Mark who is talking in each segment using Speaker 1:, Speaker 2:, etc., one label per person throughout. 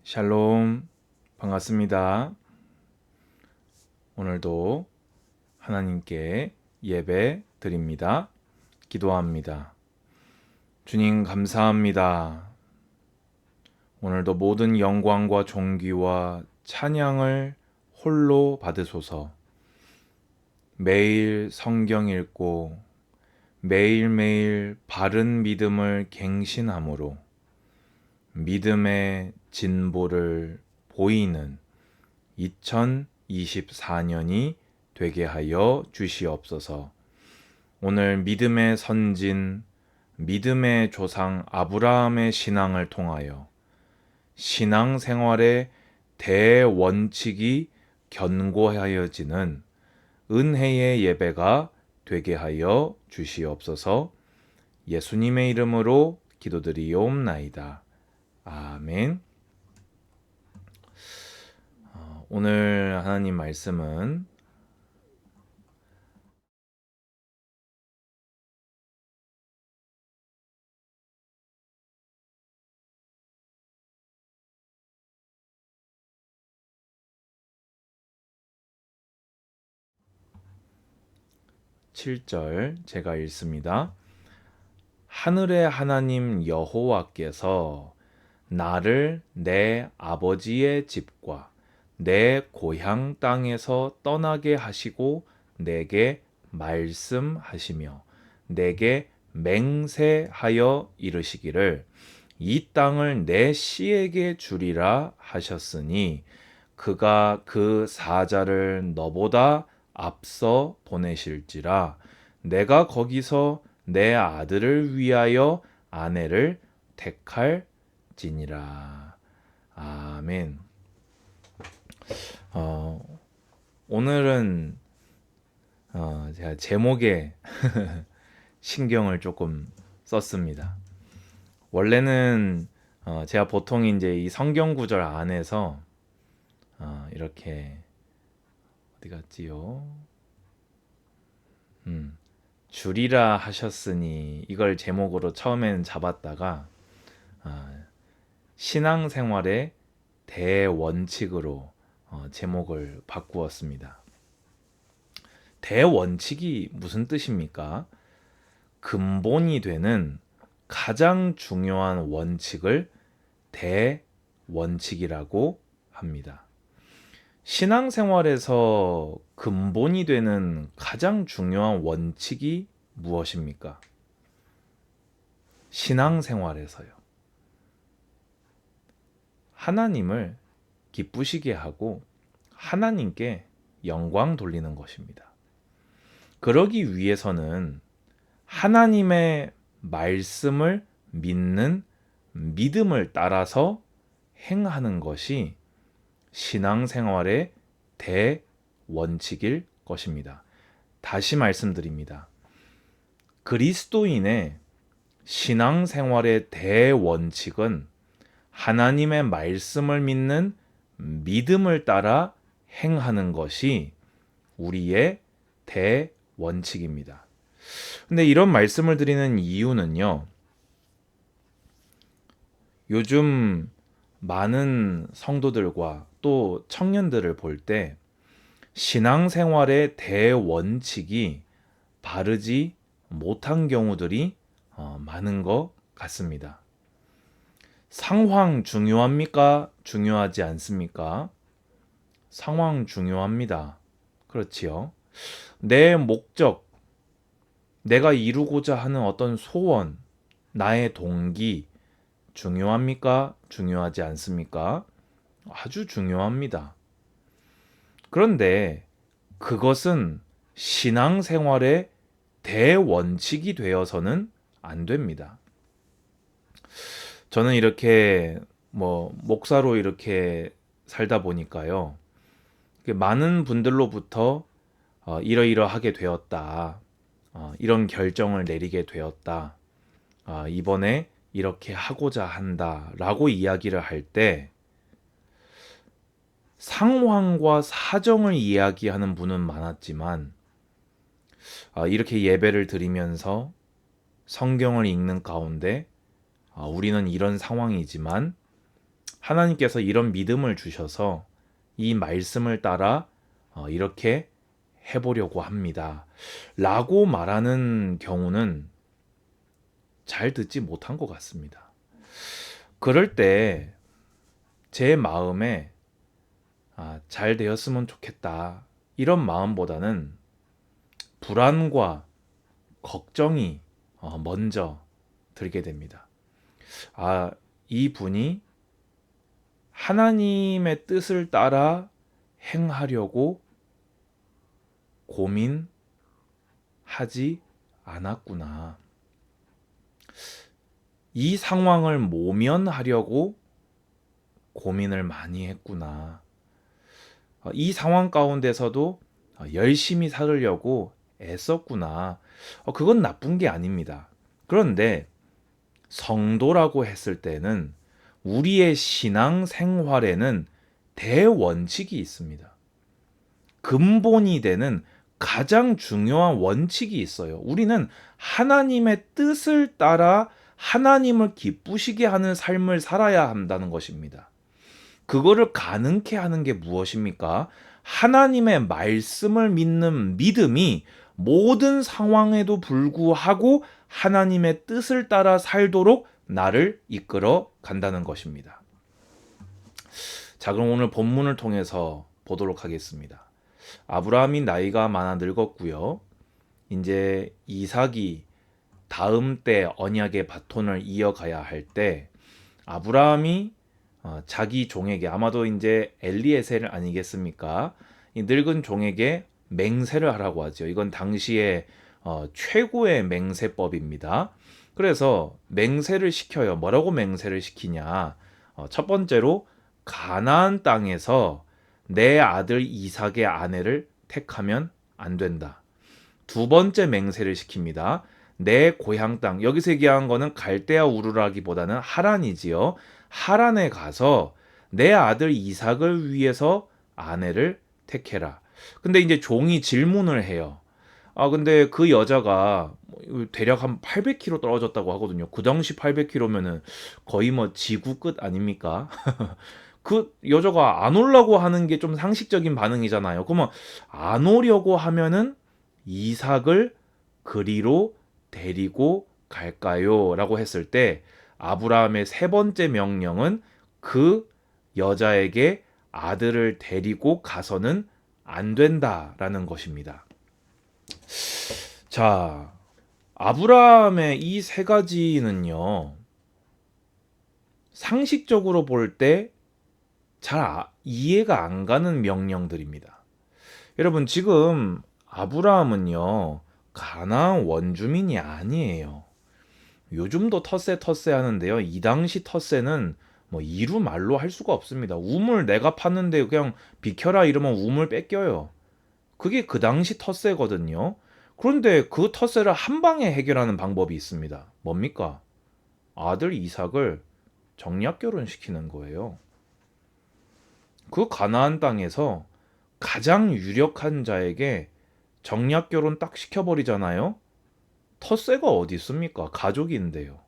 Speaker 1: 샬롬, 반갑습니다. 오늘도 하나님께 예배 드립니다. 기도합니다. 주님 감사합니다. 오늘도 모든 영광과 존귀와 찬양을 홀로 받으소서. 매일 성경 읽고 매일매일 바른 믿음을 갱신함으로 믿음의 진보를 보이는 2024년이 되게 하여 주시옵소서. 오늘 믿음의 선진, 믿음의 조상 아브라함의 신앙을 통하여 신앙생활의 대원칙이 견고하여지는 은혜의 예배가 되게 하여 주시옵소서. 예수님의 이름으로 기도드리옵나이다. 아멘. 오늘 하나님 말씀은 7절 제가 읽습니다. 하늘의 하나님 여호와께서 나를 내 아버지의 집과 내 고향 땅에서 떠나게 하시고 내게 말씀하시며 내게 맹세하여 이르시기를 이 땅을 내 씨에게 주리라 하셨으니 그가 그 사자를 너보다 앞서 보내실지라 내가 거기서 내 아들을 위하여 아내를 택할지니라. 아멘. 오늘은 제가 제목에 신경을 조금 썼습니다. 원래는 제가 보통 이제 이 성경 구절 안에서 이렇게 어디 갔지요? 주리라 하셨으니 이걸 제목으로 처음엔 잡았다가 신앙생활의 대원칙으로 제목을 바꾸었습니다. 대원칙이 무슨 뜻입니까? 근본이 되는 가장 중요한 원칙을 대원칙이라고 합니다. 신앙생활에서 근본이 되는 가장 중요한 원칙이 무엇입니까? 신앙생활에서요. 하나님을 기쁘시게 하고 하나님께 영광 돌리는 것입니다. 그러기 위해서는 하나님의 말씀을 믿는 믿음을 따라서 행하는 것이 신앙생활의 대원칙일 것입니다. 다시 말씀드립니다. 그리스도인의 신앙생활의 대원칙은 하나님의 말씀을 믿는 믿음을 따라 행하는 것이 우리의 대원칙입니다. 근데 이런 말씀을 드리는 이유는요. 요즘 많은 성도들과 또 청년들을 볼 때 신앙생활의 대원칙이 바르지 못한 경우들이 많은 것 같습니다. 상황 중요합니까? 중요하지 않습니까? 상황 중요합니다. 그렇지요. 내 목적, 내가 이루고자 하는 어떤 소원, 나의 동기 중요합니까? 중요하지 않습니까? 아주 중요합니다. 그런데 그것은 신앙생활의 대원칙이 되어서는 안 됩니다. 저는 이렇게 목사로 이렇게 살다 보니까요. 많은 분들로부터 이러이러하게 되었다. 이런 결정을 내리게 되었다. 이번에 이렇게 하고자 한다라고 이야기를 할 때 상황과 사정을 이야기하는 분은 많았지만 이렇게 예배를 드리면서 성경을 읽는 가운데 우리는 이런 상황이지만 하나님께서 이런 믿음을 주셔서 이 말씀을 따라 이렇게 해보려고 합니다. 라고 말하는 경우는 잘 듣지 못한 것 같습니다. 그럴 때 제 마음에 잘 되었으면 좋겠다. 이런 마음보다는 불안과 걱정이 먼저 들게 됩니다. 이 분이 하나님의 뜻을 따라 행하려고 고민하지 않았구나. 이 상황을 모면하려고 고민을 많이 했구나. 이 상황 가운데서도 열심히 살으려고 애썼구나. 그건 나쁜 게 아닙니다. 그런데 성도라고 했을 때는 우리의 신앙 생활에는 대원칙이 있습니다. 근본이 되는 가장 중요한 원칙이 있어요. 우리는 하나님의 뜻을 따라 하나님을 기쁘시게 하는 삶을 살아야 한다는 것입니다. 그거를 가능케 하는 게 무엇입니까? 하나님의 말씀을 믿는 믿음이 모든 상황에도 불구하고 하나님의 뜻을 따라 살도록 나를 이끌어 간다는 것입니다. 자, 그럼 오늘 본문을 통해서 보도록 하겠습니다. 아브라함이 나이가 많아 늙었고요. 이제 이삭이 다음 때 언약의 바톤을 이어가야 할 때 아브라함이 자기 종에게, 아마도 이제 엘리에셀 아니겠습니까? 이 늙은 종에게 맹세를 하라고 하죠. 이건 당시에 최고의 맹세법입니다. 그래서 맹세를 시켜요. 뭐라고 맹세를 시키냐? 첫 번째로 가나안 땅에서 내 아들 이삭의 아내를 택하면 안 된다. 두 번째 맹세를 시킵니다. 내 고향 땅, 여기서 얘기한 거는 갈대아 우르라기보다는 하란이지요. 하란에 가서 내 아들 이삭을 위해서 아내를 택해라. 근데 이제 종이 질문을 해요. 근데 그 여자가 대략 한 800km 떨어졌다고 하거든요. 그 당시 800km면은 거의 뭐 지구 끝 아닙니까? 그 여자가 안 오려고 하는 게 좀 상식적인 반응이잖아요. 그러면 안 오려고 하면은 이삭을 그리로 데리고 갈까요? 라고 했을 때 아브라함의 세 번째 명령은 그 여자에게 아들을 데리고 가서는 안 된다라는 것입니다. 자, 아브라함의 이 세 가지는요, 상식적으로 볼 때 잘 이해가 안 가는 명령들입니다. 여러분, 지금 아브라함은요, 가나안 원주민이 아니에요. 요즘도 텃세 하는데요. 이 당시 텃세는 뭐 이루 말로 할 수가 없습니다. 우물 내가 팠는데 그냥 비켜라 이러면 우물 뺏겨요. 그게 그 당시 텃세거든요. 그런데 그 텃세를 한 방에 해결하는 방법이 있습니다. 뭡니까? 아들 이삭을 정략 결혼시키는 거예요. 그 가나안 땅에서 가장 유력한 자에게 정략 결혼 딱 시켜버리잖아요. 텃세가 어디 있습니까? 가족인데요.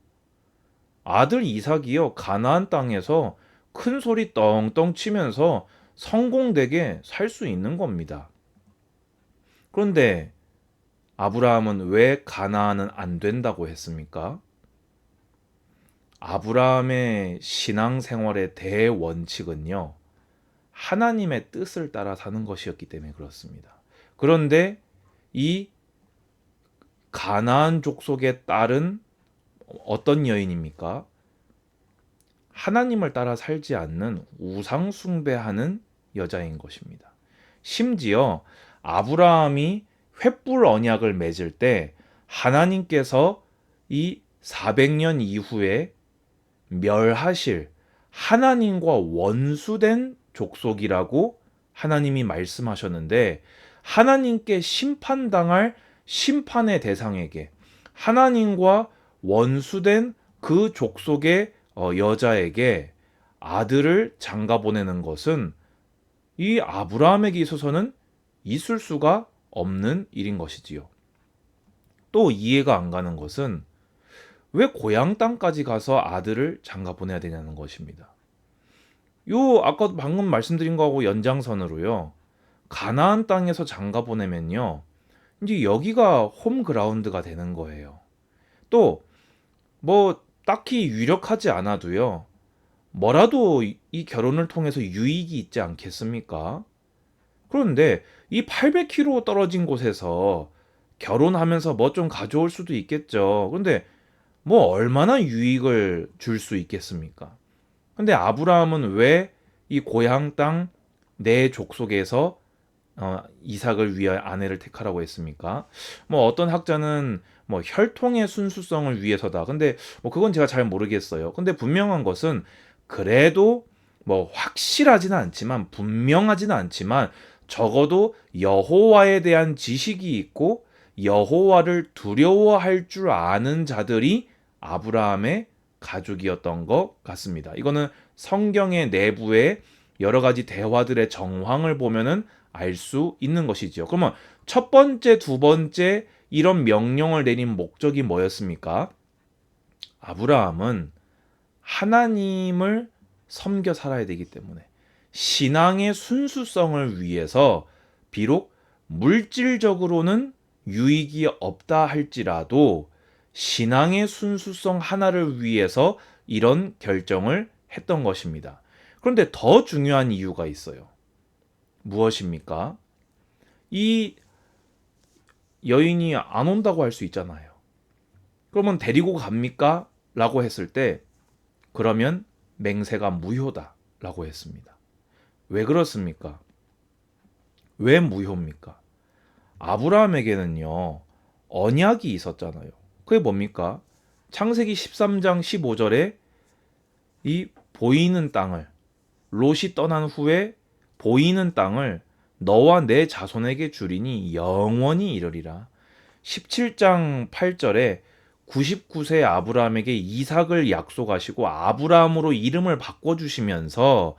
Speaker 1: 아들 이삭이요, 가나안 땅에서 큰 소리 떵떵 치면서 성공되게 살 수 있는 겁니다. 그런데 아브라함은 왜 가나안은 안 된다고 했습니까? 아브라함의 신앙생활의 대원칙은요, 하나님의 뜻을 따라 사는 것이었기 때문에 그렇습니다. 그런데 이 가나안 족속의 딸은 어떤 여인입니까? 하나님을 따라 살지 않는 우상 숭배하는 여자인 것입니다. 심지어 아브라함이 횃불 언약을 맺을 때 하나님께서 이 400년 이후에 멸하실 하나님과 원수된 족속이라고 하나님이 말씀하셨는데, 하나님께 심판당할 심판의 대상에게, 하나님과 원수된 그 족속의 여자에게 아들을 장가 보내는 것은 이 아브라함에게 있어서는 있을 수가 없는 일인 것이지요. 또 이해가 안 가는 것은 왜 고향 땅까지 가서 아들을 장가 보내야 되냐는 것입니다. 요 아까 방금 말씀드린 거하고 연장선으로요. 가나안 땅에서 장가 보내면요. 이제 여기가 홈 그라운드가 되는 거예요. 또 뭐 딱히 유력하지 않아도요. 뭐라도 이 결혼을 통해서 유익이 있지 않겠습니까? 그런데 이 800km 떨어진 곳에서 결혼하면서 뭐 좀 가져올 수도 있겠죠. 근데 뭐 얼마나 유익을 줄 수 있겠습니까? 근데 아브라함은 왜 이 고향 땅 내 족속에서 이삭을 위하여 아내를 택하라고 했습니까? 뭐 어떤 학자는 뭐 혈통의 순수성을 위해서다. 근데 뭐 그건 제가 잘 모르겠어요. 근데 분명한 것은 그래도 뭐 확실하지는 않지만 분명하지는 않지만 적어도 여호와에 대한 지식이 있고 여호와를 두려워할 줄 아는 자들이 아브라함의 가족이었던 것 같습니다. 이거는 성경의 내부의 여러 가지 대화들의 정황을 보면은 알 수 있는 것이지요. 그러면 첫 번째, 두 번째 이런 명령을 내린 목적이 뭐였습니까? 아브라함은 하나님을 섬겨 살아야 되기 때문에 신앙의 순수성을 위해서 비록 물질적으로는 유익이 없다 할지라도 신앙의 순수성 하나를 위해서 이런 결정을 했던 것입니다. 그런데 더 중요한 이유가 있어요. 무엇입니까? 이 여인이 안 온다고 할 수 있잖아요. 그러면 데리고 갑니까? 라고 했을 때 그러면 맹세가 무효다 라고 했습니다. 왜 그렇습니까? 왜 무효입니까? 아브라함에게는요 언약이 있었잖아요. 그게 뭡니까? 창세기 13장 15절에 이 보이는 땅을 롯이 떠난 후에 보이는 땅을 너와 내 자손에게 주리니 영원히 이르리라. 17장 8절에 99세 아브라함에게 이삭을 약속하시고 아브라함으로 이름을 바꿔주시면서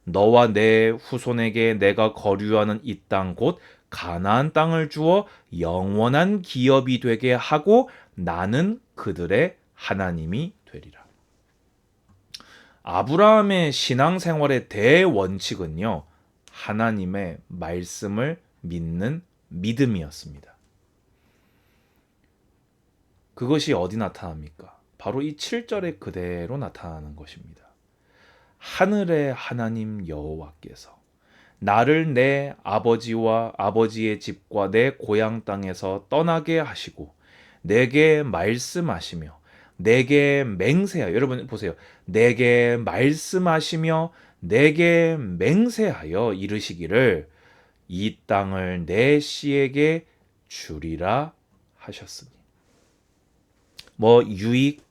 Speaker 1: 너와 내 후손에게 내가 거류하는 이 땅 곧 가나안 땅을 주어 영원한 기업이 되게 하고 나는 그들의 하나님이 되리라. 아브라함의 신앙생활의 대원칙은요. 하나님의 말씀을 믿는 믿음이었습니다. 그것이 어디 나타납니까? 바로 이 7절에 그대로 나타나는 것입니다. 하늘의 하나님 여호와께서 나를 내 아버지와 아버지의 집과 내 고향 땅에서 떠나게 하시고 내게 말씀하시며 내게 맹세하여 여러분 보세요. 내게 말씀하시며 내게 맹세하여 이르시기를 이 땅을 내 씨에게 주리라 하셨으니 뭐 유익,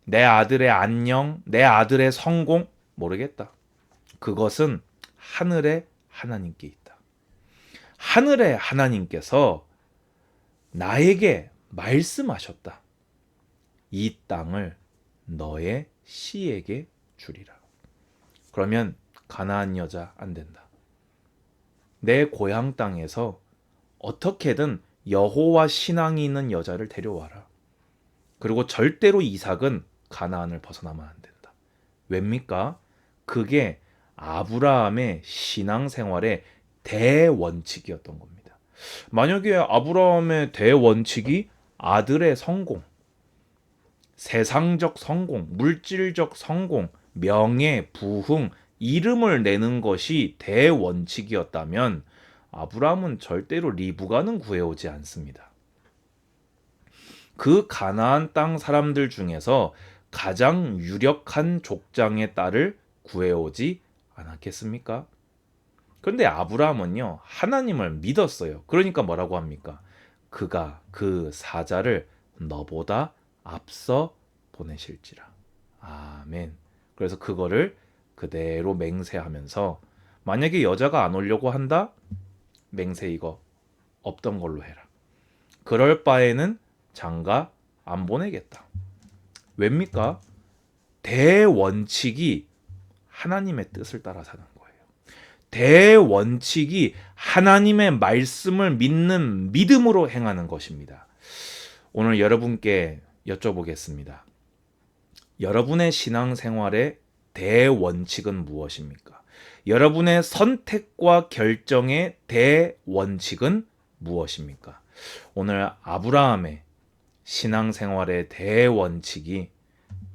Speaker 1: 내 아들의 안녕, 내 아들의 성공 모르겠다. 그것은 하늘의 하나님께 있다. 하늘의 하나님께서 나에게 말씀하셨다. 이 땅을 너의 씨에게 주리라. 그러면 가나안 여자 안 된다. 내 고향 땅에서 어떻게든 여호와 신앙이 있는 여자를 데려와라. 그리고 절대로 이삭은 가나안을 벗어나면 안 된다. 왜입니까? 그게 아브라함의 신앙생활의 대원칙이었던 겁니다. 만약에 아브라함의 대원칙이 아들의 성공, 세상적 성공, 물질적 성공, 명예, 부흥, 이름을 내는 것이 대원칙이었다면 아브라함은 절대로 리브가는 구해오지 않습니다. 그 가나안 땅 사람들 중에서 가장 유력한 족장의 딸을 구해오지 않았겠습니까? 그런데 아브라함은요 하나님을 믿었어요. 그러니까 뭐라고 합니까? 그가 그 사자를 너보다 앞서 보내실지라. 아멘. 그래서 그거를 그대로 맹세하면서 만약에 여자가 안 오려고 한다? 맹세 이거 없던 걸로 해라. 그럴 바에는 장가 안 보내겠다. 왜입니까? 대원칙이 하나님의 뜻을 따라 사는 거예요. 대원칙이 하나님의 말씀을 믿는 믿음으로 행하는 것입니다. 오늘 여러분께 여쭤보겠습니다. 여러분의 신앙생활에 대원칙은 무엇입니까? 여러분의 선택과 결정의 대원칙은 무엇입니까? 오늘 아브라함의 신앙생활의 대원칙이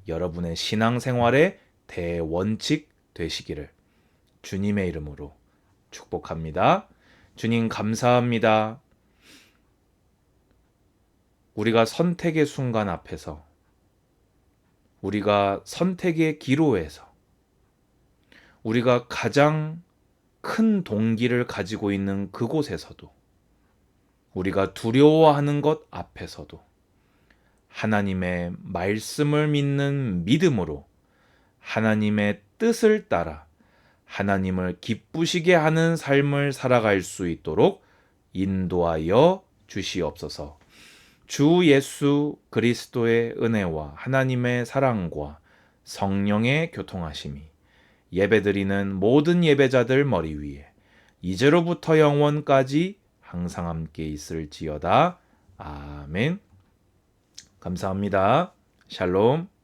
Speaker 1: 여러분의 신앙생활의 대원칙 되시기를 주님의 이름으로 축복합니다. 주님 감사합니다. 우리가 선택의 순간 앞에서, 우리가 선택의 기로에서, 우리가 가장 큰 동기를 가지고 있는 그곳에서도, 우리가 두려워하는 것 앞에서도 하나님의 말씀을 믿는 믿음으로 하나님의 뜻을 따라 하나님을 기쁘시게 하는 삶을 살아갈 수 있도록 인도하여 주시옵소서. 주 예수 그리스도의 은혜와 하나님의 사랑과 성령의 교통하심이 예배드리는 모든 예배자들 머리 위에 이제로부터 영원까지 항상 함께 있을지어다. 아멘. 감사합니다. 샬롬.